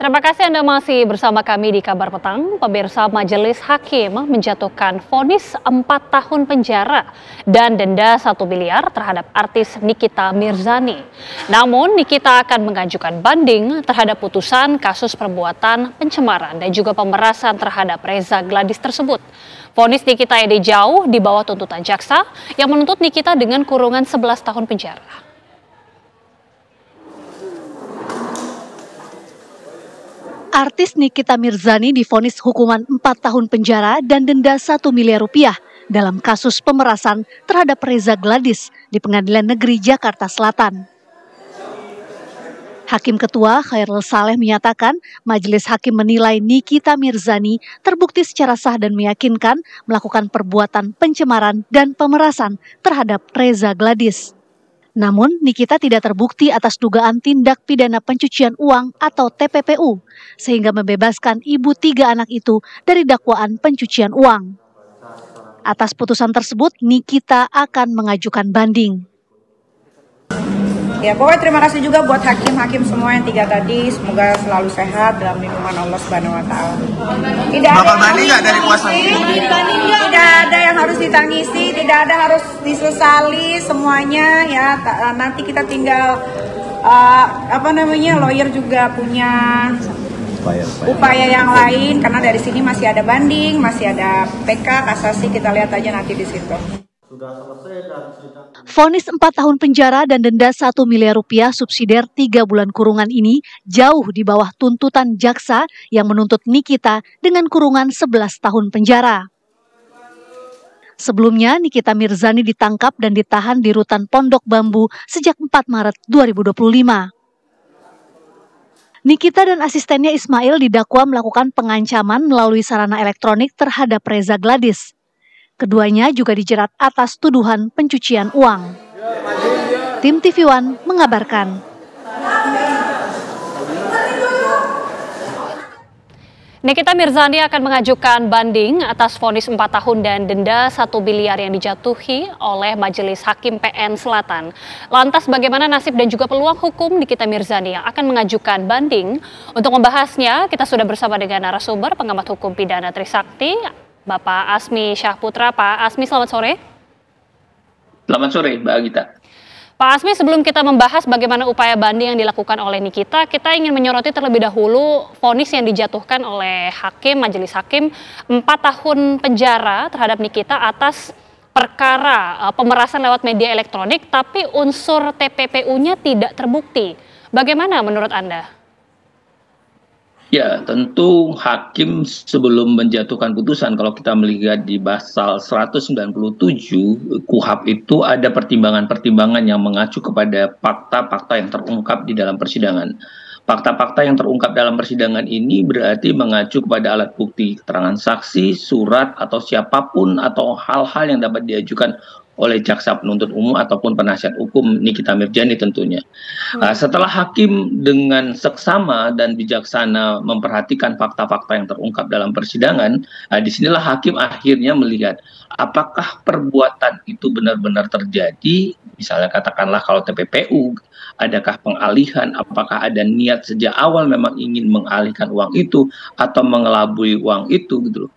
Terima kasih Anda masih bersama kami di Kabar Petang. Pemirsa, Majelis Hakim menjatuhkan vonis 4 tahun penjara dan denda 1 miliar terhadap artis Nikita Mirzani. Namun Nikita akan mengajukan banding terhadap putusan kasus perbuatan pencemaran dan juga pemerasan terhadap Reza Gladys tersebut. Vonis Nikita ini jauh di bawah tuntutan jaksa yang menuntut Nikita dengan kurungan 11 tahun penjara. Artis Nikita Mirzani divonis hukuman 4 tahun penjara dan denda 1 miliar rupiah dalam kasus pemerasan terhadap Reza Gladys di Pengadilan Negeri Jakarta Selatan. Hakim Ketua Khairul Saleh menyatakan Majelis Hakim menilai Nikita Mirzani terbukti secara sah dan meyakinkan melakukan perbuatan pencemaran dan pemerasan terhadap Reza Gladys. Namun, Nikita tidak terbukti atas dugaan tindak pidana pencucian uang atau TPPU, sehingga membebaskan ibu 3 anak itu dari dakwaan pencucian uang. Atas putusan tersebut, Nikita akan mengajukan banding. Ya, pokoknya terima kasih juga buat hakim-hakim semua yang 3 tadi. Semoga selalu sehat dalam lindungan Allah Subhanahu Wa Taala. Bakal banding nggak dari kuasa hukum? Tidak ada yang harus ditangisi, tidak ada harus disesali semuanya ya. Nanti kita tinggal lawyer juga punya upaya yang lain karena dari sini masih ada banding, masih ada PK, kasasi, kita lihat aja nanti di situ. Vonis 4 tahun penjara dan denda 1 miliar rupiah subsidiar 3 bulan kurungan ini jauh di bawah tuntutan jaksa yang menuntut Nikita dengan kurungan 11 tahun penjara. Sebelumnya, Nikita Mirzani ditangkap dan ditahan di rutan Pondok Bambu sejak 4 Maret 2025. Nikita dan asistennya Ismail didakwa melakukan pengancaman melalui sarana elektronik terhadap Reza Gladys. Keduanya juga dijerat atas tuduhan pencucian uang. Tim TV One mengabarkan. Nikita Mirzani akan mengajukan banding atas vonis 4 tahun dan denda 1 miliar yang dijatuhi oleh Majelis Hakim PN Selatan. Lantas bagaimana nasib dan juga peluang hukum Nikita Mirzani yang akan mengajukan banding? Untuk membahasnya, kita sudah bersama dengan narasumber pengamat hukum pidana Trisakti, Bapak Asmi Syahputra. Pak Asmi, selamat sore. Selamat sore, Mbak Gita. Pak Asmi, sebelum kita membahas bagaimana upaya banding yang dilakukan oleh Nikita, kita ingin menyoroti terlebih dahulu vonis yang dijatuhkan oleh Majelis Hakim 4 tahun penjara terhadap Nikita atas perkara pemerasan lewat media elektronik, tapi unsur TPPU-nya tidak terbukti. Bagaimana menurut Anda? Ya, tentu hakim sebelum menjatuhkan putusan, kalau kita melihat di pasal 197 KUHP itu ada pertimbangan-pertimbangan yang mengacu kepada fakta-fakta yang terungkap di dalam persidangan. Fakta-fakta yang terungkap dalam persidangan ini berarti mengacu kepada alat bukti, keterangan saksi, surat, atau siapapun, atau hal-hal yang dapat diajukan oleh jaksa penuntut umum ataupun penasihat hukum Nikita Mirzani tentunya. Setelah hakim dengan seksama dan bijaksana memperhatikan fakta-fakta yang terungkap dalam persidangan, disinilah hakim akhirnya melihat apakah perbuatan itu benar-benar terjadi, misalnya katakanlah kalau TPPU, adakah pengalihan, apakah ada niat sejak awal memang ingin mengalihkan uang itu atau mengelabui uang itu gitu loh.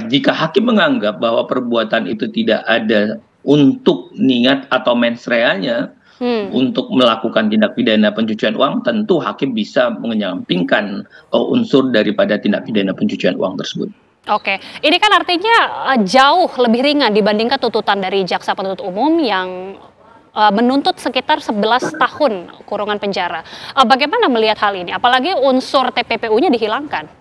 Jika hakim menganggap bahwa perbuatan itu tidak ada untuk niat atau mens reanya untuk melakukan tindak pidana pencucian uang, tentu hakim bisa menyampingkan unsur daripada tindak pidana pencucian uang tersebut. Oke, ini kan artinya jauh lebih ringan dibandingkan tuntutan dari jaksa penuntut umum yang menuntut sekitar 11 tahun kurungan penjara. Bagaimana melihat hal ini? Apalagi unsur TPPU-nya dihilangkan.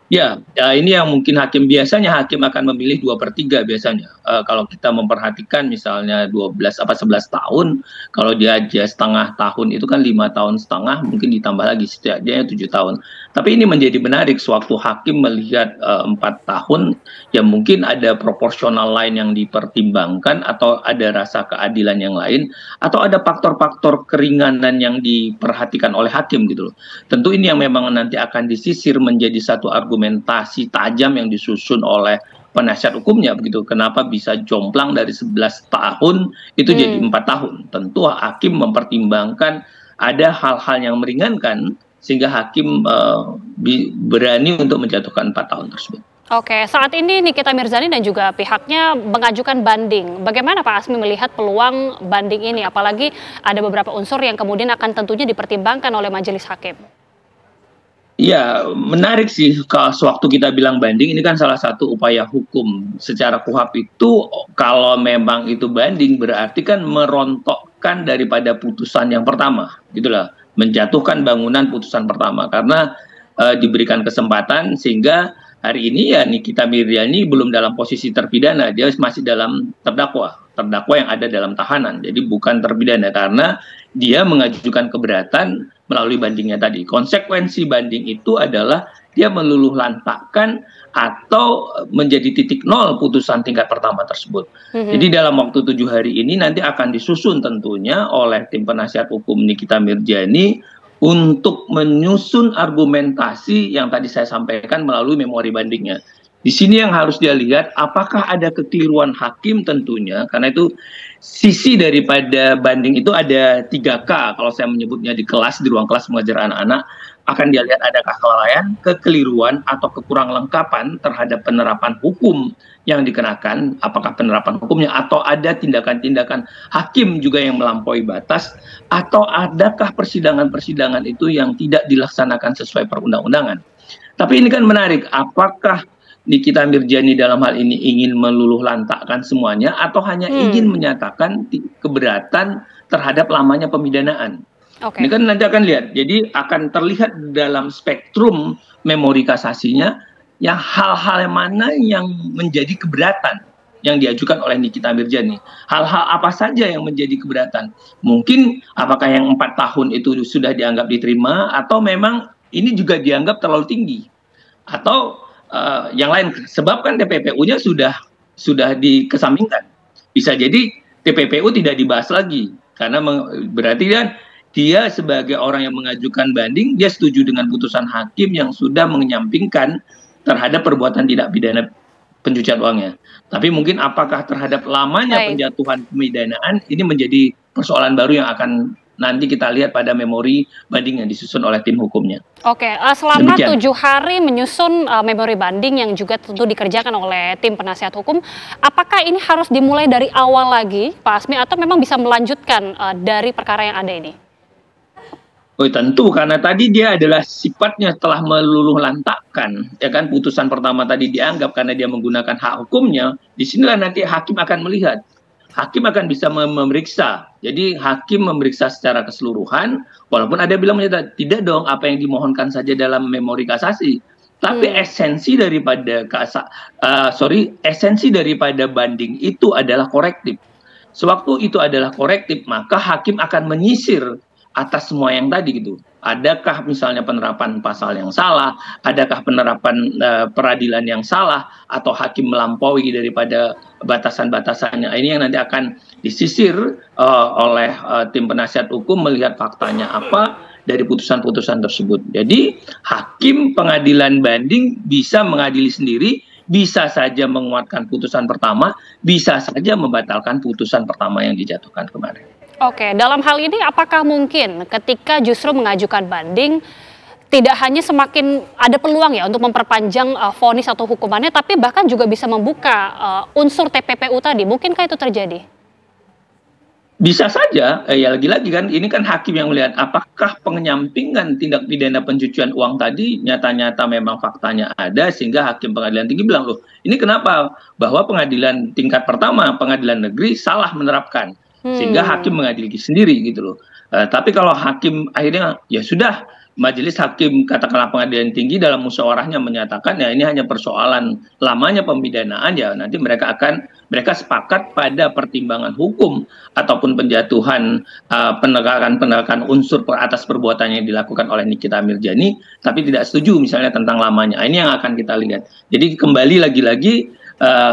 Ya, ini yang mungkin biasanya hakim akan memilih 2/3 biasanya. Kalau kita memperhatikan misalnya 11 tahun, kalau dia aja setengah tahun itu kan 5 tahun setengah, mungkin ditambah lagi setidaknya 7 tahun. Tapi ini menjadi menarik sewaktu hakim melihat 4 tahun, ya mungkin ada proporsional lain yang dipertimbangkan atau ada rasa keadilan yang lain atau ada faktor-faktor keringanan yang diperhatikan oleh hakim gitu loh. Tentu ini yang memang nanti akan disisir menjadi satu argumentasi tajam yang disusun oleh penasihat hukumnya begitu. Kenapa bisa jomplang dari 11 tahun itu jadi 4 tahun? Tentu hakim mempertimbangkan ada hal-hal yang meringankan sehingga hakim berani untuk menjatuhkan 4 tahun tersebut. Oke, saat ini Nikita Mirzani dan juga pihaknya mengajukan banding. Bagaimana Pak Asmi melihat peluang banding ini? Apalagi ada beberapa unsur yang kemudian akan tentunya dipertimbangkan oleh majelis hakim. Ya, menarik sih kalau sewaktu kita bilang banding, ini kan salah satu upaya hukum secara KUHP itu. Kalau memang itu banding berarti kan merontokkan daripada putusan yang pertama, gitulah, menjatuhkan bangunan putusan pertama karena diberikan kesempatan sehingga hari ini ya Nikita Mirzani belum dalam posisi terpidana, dia masih dalam terdakwa yang ada dalam tahanan, jadi bukan terpidana karena dia mengajukan keberatan melalui bandingnya tadi. Konsekuensi banding itu adalah dia meluluh lantakkan atau menjadi titik nol putusan tingkat pertama tersebut. Jadi dalam waktu 7 hari ini nanti akan disusun tentunya oleh tim penasihat hukum Nikita Mirzani untuk menyusun argumentasi yang tadi saya sampaikan melalui memori bandingnya. Di sini yang harus dia lihat apakah ada kekeliruan hakim tentunya, karena itu sisi daripada banding itu ada 3K kalau saya menyebutnya di kelas, di ruang kelas mengajar anak-anak, akan dia lihat adakah kelalaian, kekeliruan atau kekurang lengkapan terhadap penerapan hukum yang dikenakan, apakah penerapan hukumnya atau ada tindakan-tindakan hakim juga yang melampaui batas, atau adakah persidangan-persidangan itu yang tidak dilaksanakan sesuai perundang-undangan. Tapi ini kan menarik, apakah Nikita Mirzani dalam hal ini ingin meluluh lantakkan semuanya atau hanya ingin menyatakan keberatan terhadap lamanya pemidanaan. Ini kan nanti akan lihat. Jadi akan terlihat dalam spektrum memori kasasinya yang hal-hal yang mana yang menjadi keberatan yang diajukan oleh Nikita Mirzani. Hal-hal apa saja yang menjadi keberatan? Mungkin apakah yang 4 tahun itu sudah dianggap diterima atau memang ini juga dianggap terlalu tinggi? Atau yang lain, sebab kan TPPU-nya sudah dikesampingkan. Bisa jadi TPPU tidak dibahas lagi karena berarti kan dia sebagai orang yang mengajukan banding, dia setuju dengan putusan hakim yang sudah menyampingkan terhadap perbuatan tidak pidana pencucian uangnya. Tapi mungkin apakah terhadap lamanya penjatuhan pemidanaan ini menjadi persoalan baru yang akan nanti kita lihat pada memori banding yang disusun oleh tim hukumnya. Oke, selama 7 hari menyusun memori banding yang juga tentu dikerjakan oleh tim penasihat hukum, apakah ini harus dimulai dari awal lagi, Pak Asmi, atau memang bisa melanjutkan dari perkara yang ada ini? Oh tentu, karena tadi dia adalah sifatnya telah meluluh lantakkan, ya kan, putusan pertama tadi dianggap karena dia menggunakan hak hukumnya, disinilah nanti hakim akan melihat. Hakim akan bisa memeriksa. Jadi hakim memeriksa secara keseluruhan, walaupun ada bilang tidak dong apa yang dimohonkan saja dalam memori kasasi. Tapi esensi daripada banding itu adalah korektif. Sewaktu itu adalah korektif, maka hakim akan menyisir atas semua yang tadi gitu. Adakah misalnya penerapan pasal yang salah, adakah penerapan peradilan yang salah, atau hakim melampaui daripada batasan-batasannya. Ini yang nanti akan disisir oleh tim penasihat hukum melihat faktanya apa dari putusan-putusan tersebut. Jadi hakim pengadilan banding bisa mengadili sendiri, bisa saja menguatkan putusan pertama, bisa saja membatalkan putusan pertama yang dijatuhkan kemarin. Oke, dalam hal ini apakah mungkin ketika justru mengajukan banding tidak hanya semakin ada peluang ya untuk memperpanjang vonis atau hukumannya, tapi bahkan juga bisa membuka unsur TPPU tadi? Mungkinkah itu terjadi? Bisa saja, ya lagi-lagi kan ini kan hakim yang melihat apakah penyampingan tindak pidana pencucian uang tadi nyata-nyata memang faktanya ada sehingga hakim pengadilan tinggi bilang loh ini kenapa bahwa pengadilan tingkat pertama pengadilan negeri salah menerapkan sehingga hakim mengadili sendiri gitu loh. Tapi kalau hakim akhirnya ya sudah majelis hakim katakanlah pengadilan tinggi dalam musyawarahnya menyatakan ya ini hanya persoalan lamanya pemidanaan, ya nanti mereka sepakat pada pertimbangan hukum ataupun penjatuhan penegakan unsur atas perbuatan yang dilakukan oleh Nikita Mirzani, tapi tidak setuju misalnya tentang lamanya. Ini yang akan kita lihat. Jadi kembali lagi-lagi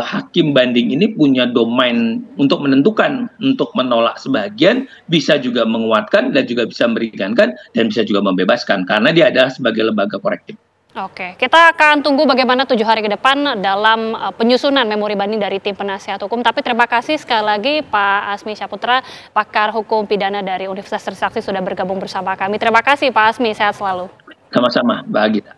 hakim banding ini punya domain untuk menentukan, untuk menolak sebagian, bisa juga menguatkan dan juga bisa meringankan dan bisa juga membebaskan karena dia adalah sebagai lembaga korektif. Oke, kita akan tunggu bagaimana 7 hari ke depan dalam penyusunan memori banding dari tim penasihat hukum. Tapi terima kasih sekali lagi Pak Asmi Syaputra, pakar hukum pidana dari Universitas Trisakti sudah bergabung bersama kami. Terima kasih Pak Asmi, sehat selalu. Sama-sama, Mbak Agita.